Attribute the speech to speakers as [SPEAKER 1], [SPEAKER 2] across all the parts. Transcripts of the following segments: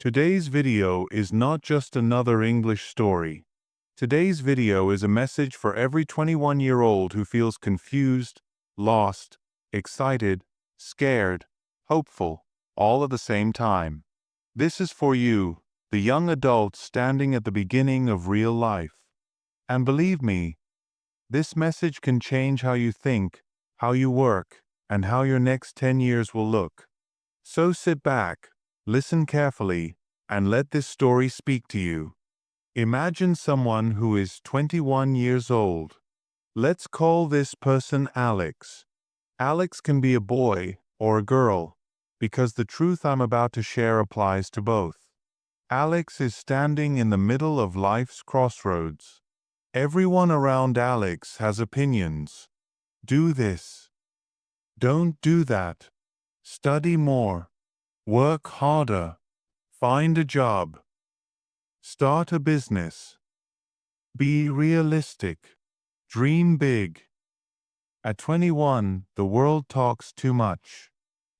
[SPEAKER 1] Today's video is not just another English story. Today's video is a message for every 21-year-old who feels confused, lost, excited, scared, hopeful, all at the same time. This is for you, the young adult standing at the beginning of real life. And believe me, this message can change how you think, how you work, and how your next 10 years will look. So sit back, listen carefully, and let this story speak to you. Imagine someone who is 21 years old. Let's call this person Alex. Alex can be a boy or a girl, because the truth I'm about to share applies to both. Alex is standing in the middle of life's crossroads. Everyone around Alex has opinions. Do this. Don't do that. Study more. Work harder. Find a job. Start a business. Be realistic. Dream big. At 21, the world talks too much,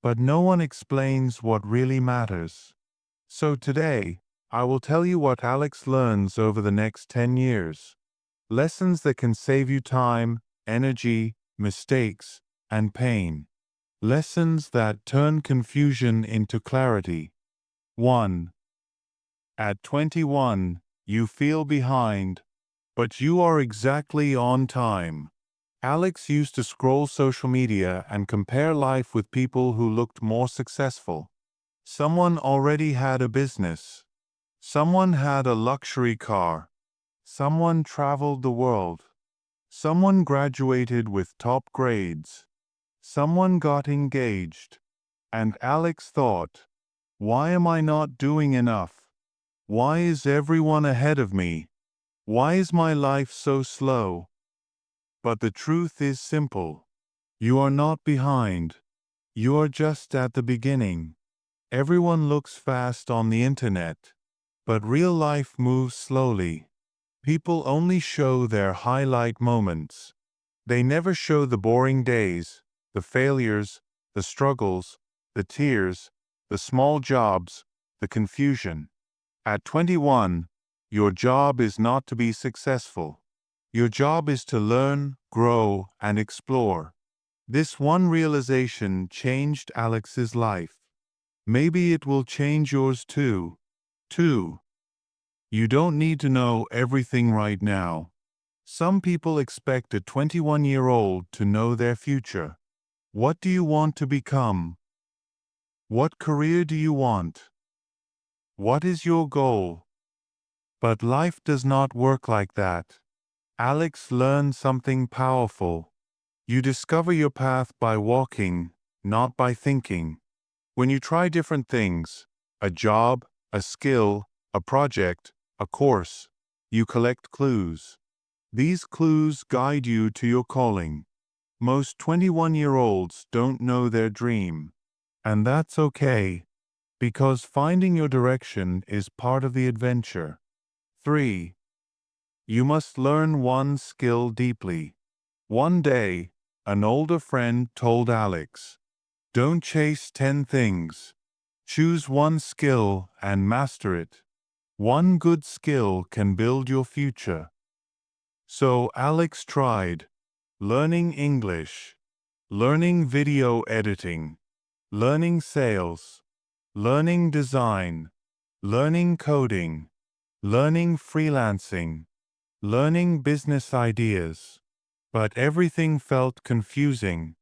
[SPEAKER 1] but no one explains what really matters. So today, I will tell you what Alex learns over the next 10 years. Lessons that can save you time, energy, mistakes, and pain. Lessons that turn confusion into clarity. 1. At 21, you feel behind, but you are exactly on time. Alex used to scroll social media and compare life with people who looked more successful. Someone already had a business. Someone had a luxury car. Someone traveled the world. Someone graduated with top grades. Someone got engaged. And Alex thought, why am I not doing enough? Why is everyone ahead of me? Why is my life so slow? But the truth is simple. You are not behind. You are just at the beginning. Everyone looks fast on the internet, but real life moves slowly. People only show their highlight moments. They never show the boring days, the failures, the struggles, the tears, the small jobs, the confusion. At 21, your job is not to be successful. Your job is to learn, grow, and explore. This one realization changed Alex's life. Maybe it will change yours too. 2. You don't need to know everything right now. Some people expect a 21-year-old to know their future. What do you want to become? What career do you want? What is your goal? But life does not work like that. Alex learned something powerful. You discover your path by walking, not by thinking. When you try different things, a job, a skill, a project, a course, you collect clues. These clues guide you to your calling. Most 21-year-olds don't know their dream. And that's okay, because finding your direction is part of the adventure. 3. You must learn one skill deeply. One day, an older friend told Alex, don't chase 10 things. Choose one skill and master it. One good skill can build your future. So Alex tried, learning English, learning video editing, learning sales, learning design, learning coding, learning freelancing, learning business ideas. But everything felt confusing.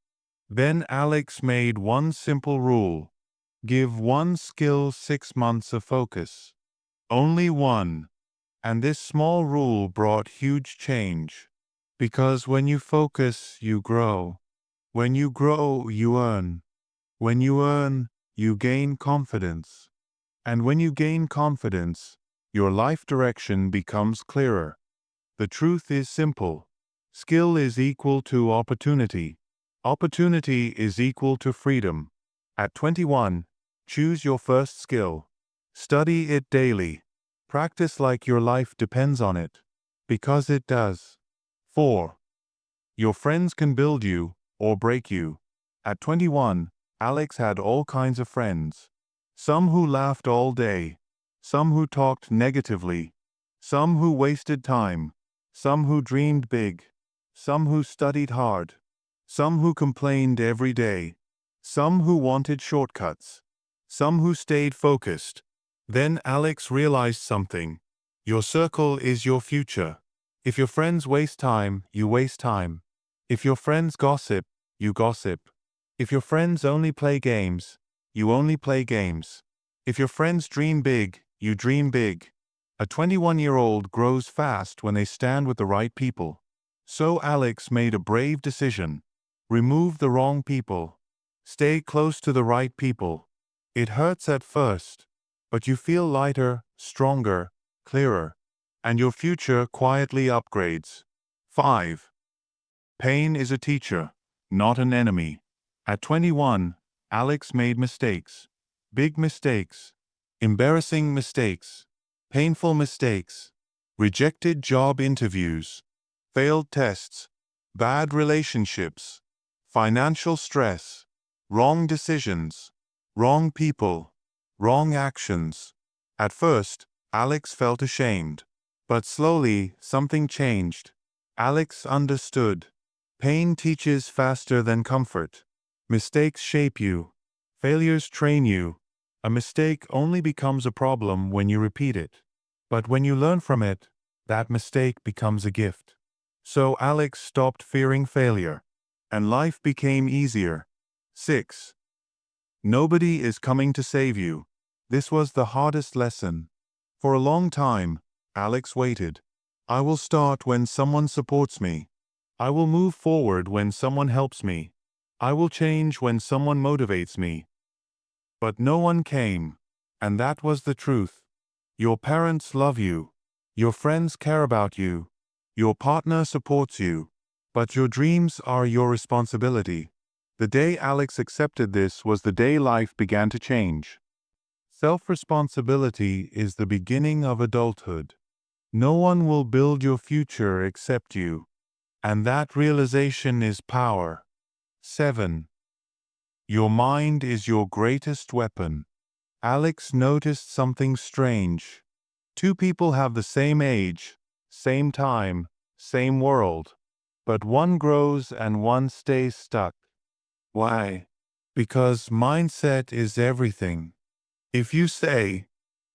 [SPEAKER 1] Then Alex made one simple rule. Give one skill 6 months of focus. Only one. And this small rule brought huge change. Because when you focus, you grow. When you grow, you earn. When you earn, you gain confidence. And when you gain confidence, your life direction becomes clearer. The truth is simple. Skill is equal to opportunity. Opportunity is equal to freedom. At 21, choose your first skill. Study it daily. Practice like your life depends on it. Because it does. 4. Your friends can build you or break you. At 21, Alex had all kinds of friends. Some who laughed all day, some who talked negatively, some who wasted time, some who dreamed big, some who studied hard, some who complained every day, some who wanted shortcuts, some who stayed focused. Then Alex realized something. Your circle is your future. If your friends waste time, you waste time. If your friends gossip, you gossip. If your friends only play games, you only play games. If your friends dream big, you dream big. A 21-year-old grows fast when they stand with the right people. So Alex made a brave decision. Remove the wrong people. Stay close to the right people. It hurts at first, but you feel lighter, stronger, clearer, and your future quietly upgrades. 5. Pain is a teacher, not an enemy. At 21, Alex made mistakes. Big mistakes. Embarrassing mistakes. Painful mistakes. Rejected job interviews. Failed tests. Bad relationships. Financial stress. Wrong decisions. Wrong people. Wrong actions. At first, Alex felt ashamed. But slowly, something changed. Alex understood. Pain teaches faster than comfort. Mistakes shape you. Failures train you. A mistake only becomes a problem when you repeat it. But when you learn from it, that mistake becomes a gift. So Alex stopped fearing failure, and life became easier. 6. Nobody is coming to save you. This was the hardest lesson. For a long time, Alex waited. I will start when someone supports me. I will move forward when someone helps me. I will change when someone motivates me. But no one came, and that was the truth. Your parents love you. Your friends care about you. Your partner supports you. But your dreams are your responsibility. The day Alex accepted this was the day life began to change. Self-responsibility is the beginning of adulthood. No one will build your future except you. And that realization is power. 7. Your mind is your greatest weapon. Alex noticed something strange. Two people have the same age, same time, same world, but one grows and one stays stuck. Why? Because mindset is everything. If you say,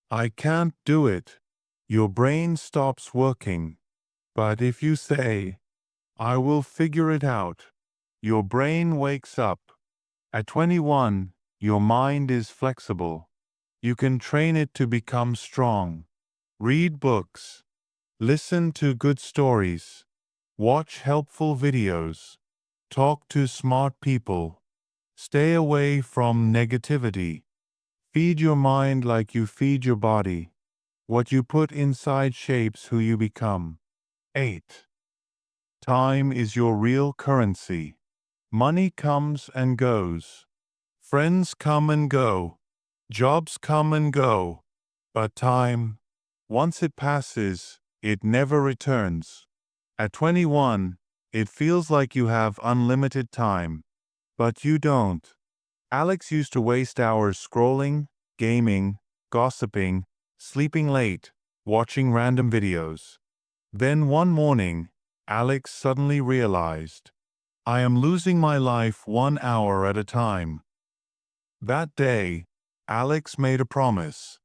[SPEAKER 1] I can't do it, your brain stops working. But if you say, I will figure it out, your brain wakes up. At 21, your mind is flexible. You can train it to become strong. Read books. Listen to good stories. Watch helpful videos. Talk to smart people. Stay away from negativity. Feed your mind like you feed your body. What you put inside shapes who you become. 8. Time is your real currency. Money comes and goes. Friends come and go. Jobs come and go. But time, once it passes, it never returns. At 21, it feels like you have unlimited time. But you don't. Alex used to waste hours scrolling, gaming, gossiping, sleeping late, watching random videos. Then one morning, Alex suddenly realized, I am losing my life 1 hour at a time. That day, Alex made a promise.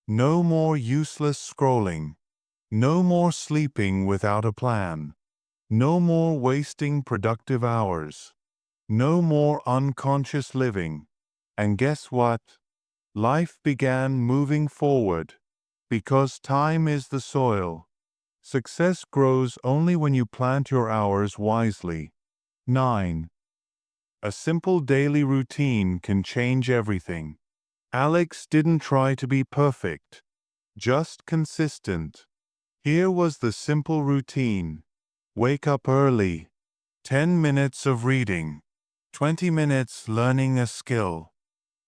[SPEAKER 1] No more useless scrolling. No more sleeping without a plan. No more wasting productive hours. No more unconscious living. And guess what? Life began moving forward. Because time is the soil. Success grows only when you plant your hours wisely. 9. A simple daily routine can change everything. Alex didn't try to be perfect, just consistent. Here was the simple routine. Wake up early. 10 minutes of reading. 20 minutes learning a skill.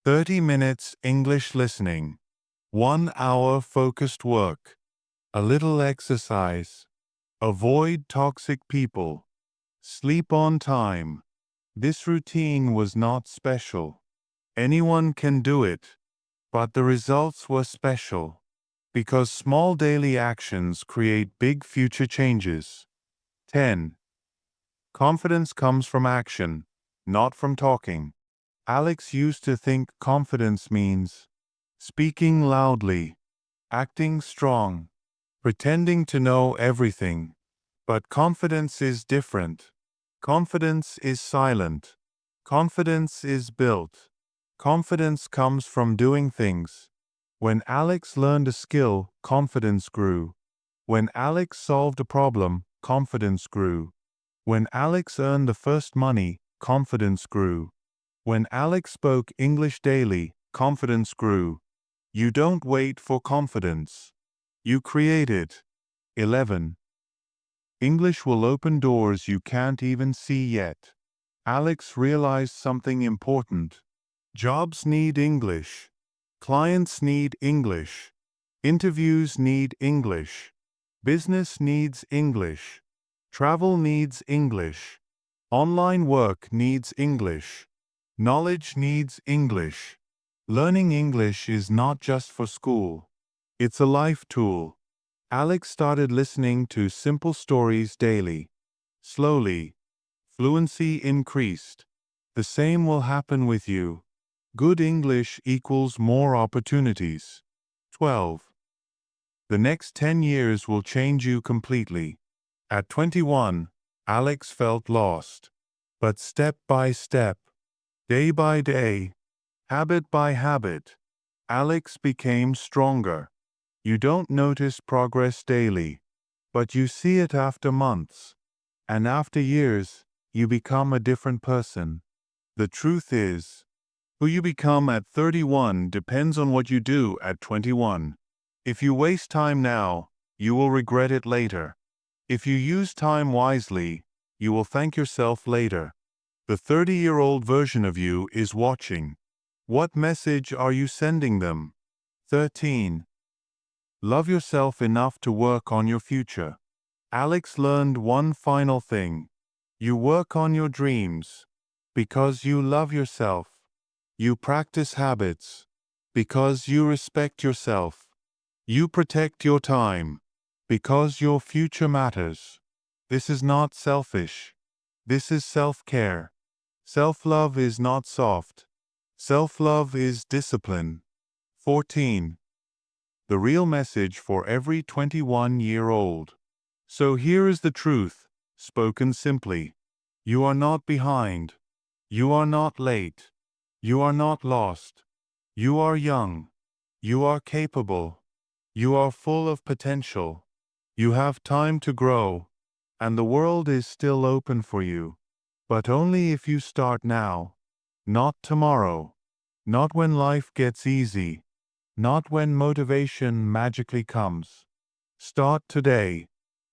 [SPEAKER 1] 30 minutes English listening. 1 hour focused work. A little exercise. Avoid toxic people. Sleep on time. This routine was not special. Anyone can do it. But the results were special. Because small daily actions create big future changes. 10. Confidence comes from action, not from talking. Alex used to think confidence means speaking loudly, acting strong, pretending to know everything. But confidence is different. Confidence is silent. Confidence is built. Confidence comes from doing things. When Alex learned a skill, confidence grew. When Alex solved a problem, confidence grew. When Alex earned the first money, confidence grew. When Alex spoke English daily, confidence grew. You don't wait for confidence. You create it. 11. English will open doors you can't even see yet. Alex realized something important. Jobs need English. Clients need English. Interviews need English. Business needs English. Travel needs English. Online work needs English. Knowledge needs English. Learning English is not just for school. It's a life tool. Alex started listening to simple stories daily. Slowly, fluency increased. The same will happen with you. Good English equals more opportunities. 12. The next 10 years will change you completely. At 21, Alex felt lost. But step by step, day by day, habit by habit, Alex became stronger. You don't notice progress daily, but you see it after months. And after years, you become a different person. The truth is, who you become at 31 depends on what you do at 21. If you waste time now, you will regret it later. If you use time wisely, you will thank yourself later. The 30-year-old version of you is watching. What message are you sending them? 13. Love yourself enough to work on your future. Alex learned one final thing. You work on your dreams because you love yourself. You practice habits because you respect yourself. You protect your time because your future matters. This is not selfish. This is self-care. Self-love is not soft. Self-love is discipline. 14. The real message for every 21-year-old. So here is the truth, spoken simply. You are not behind. You are not late. You are not lost. You are young. You are capable. You are full of potential. You have time to grow, and the world is still open for you. But only if you start now. Not tomorrow. Not when life gets easy. Not when motivation magically comes. Start today.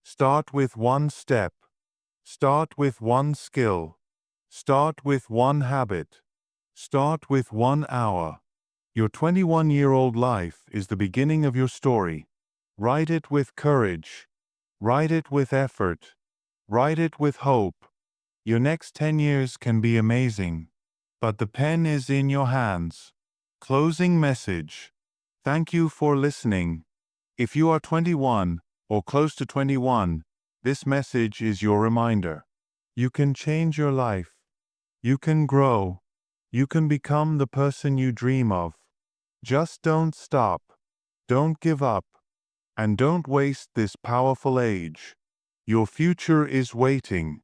[SPEAKER 1] Start with one step. Start with one skill. Start with one habit. Start with 1 hour. Your 21-year-old life is the beginning of your story. Write it with courage. Write it with effort. Write it with hope. Your next 10 years can be amazing. But the pen is in your hands. Closing message. Thank you for listening. If you are 21 or close to 21, this message is your reminder. You can change your life. You can grow. You can become the person you dream of. Just don't stop. Don't give up. And don't waste this powerful age. Your future is waiting.